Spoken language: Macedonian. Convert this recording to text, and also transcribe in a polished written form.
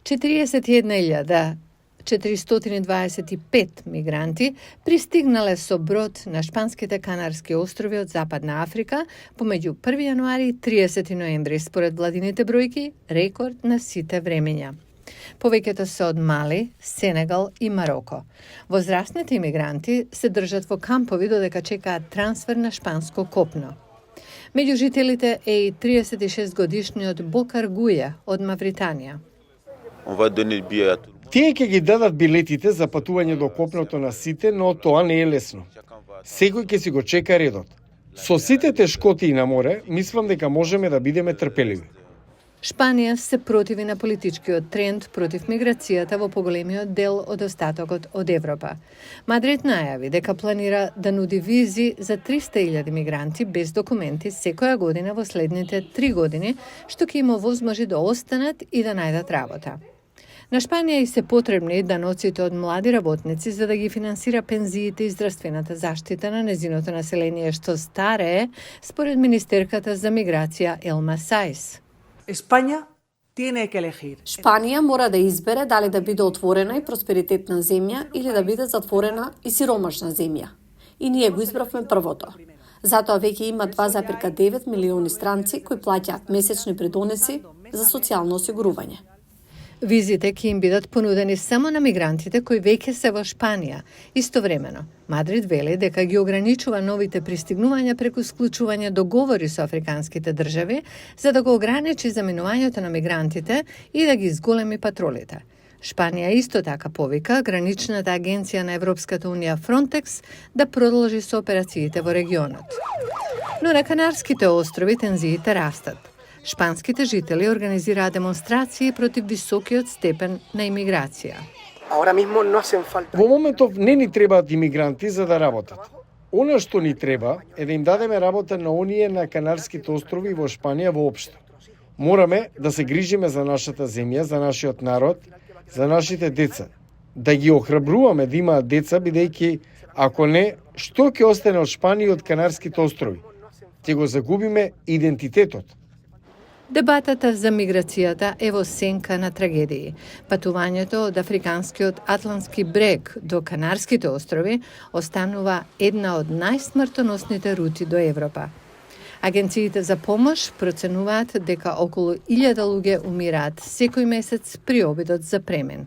41.425 мигранти пристигнале со брод на шпанските Канарски острови од Западна Африка помеѓу 1 јануари и 30 ноември, според владините бројки, рекорд на сите времења. Повеќето се од Мали, Сенегал и Мароко. Возрастните имигранти се држат во кампови додека чекаат трансфер на шпанско копно. Меѓу жителите е и 36-годишниот Бокар Гуја од Мавританија. Тие ќе ги дадат билетите за патување до копното на сите, но тоа не е лесно. Секој ќе си го чека редот. Со сите тешкоти на море, мислам дека можеме да бидеме трпеливи. Шпанија се противи на политичкиот тренд против миграцијата во поголемиот дел од остатокот од Европа. Мадрид најави дека планира да нуди визи за 300.000 мигранти без документи секоја година во следните 3 години, што ќе им овозможи да останат и да најдат работа. На Шпанија и се потребни даноците од млади работници за да ги финансира пензиите и здравствената заштита на незиното население, што старее, според министерката за миграција Елма Сайс. Шпанија мора да избере дали да биде отворена и просперитетна земја или да биде затворена и сиромашна земја. И ние го избравме првото. Затоа веќе има 2,9 милиони странци кои плаќаат месечни придонеси за социјално осигурување. Визите ќе им бидат понудени само на мигрантите кои веќе се во Шпанија. Истовремено, Мадрид вели дека ги ограничува новите пристигнувања преку склучување договори со африканските држави за да го ограничи заминувањето на мигрантите и да ги зголеми патролите. Шпанија исто така повика граничната агенција на Европската унија Frontex да продолжи со операциите во регионот. Но на Канарските острови тензиите растат. Шпанските жители организираат демонстрации против високиот степен на имиграција. Во моментов не ни требаат имигранти за да работат. Она што ни треба е да им дадеме работа на оние на Канарските острови во Шпанија воопшто. Мораме да се грижиме за нашата земја, за нашиот народ, за нашите деца. Да ги охрабруваме да имаат деца, бидејќи ако не, што ќе остане од Шпанија и од Канарските острови? Ќе го загубиме идентитетот. Дебатата за миграцијата е во сенка на трагедии. Патувањето од африканскиот атлантски брег до Канарските острови останува една од најсмртоносните рути до Европа. Агенциите за помош проценуваат дека околу 1000 луѓе умираат секој месец при обидот за премен.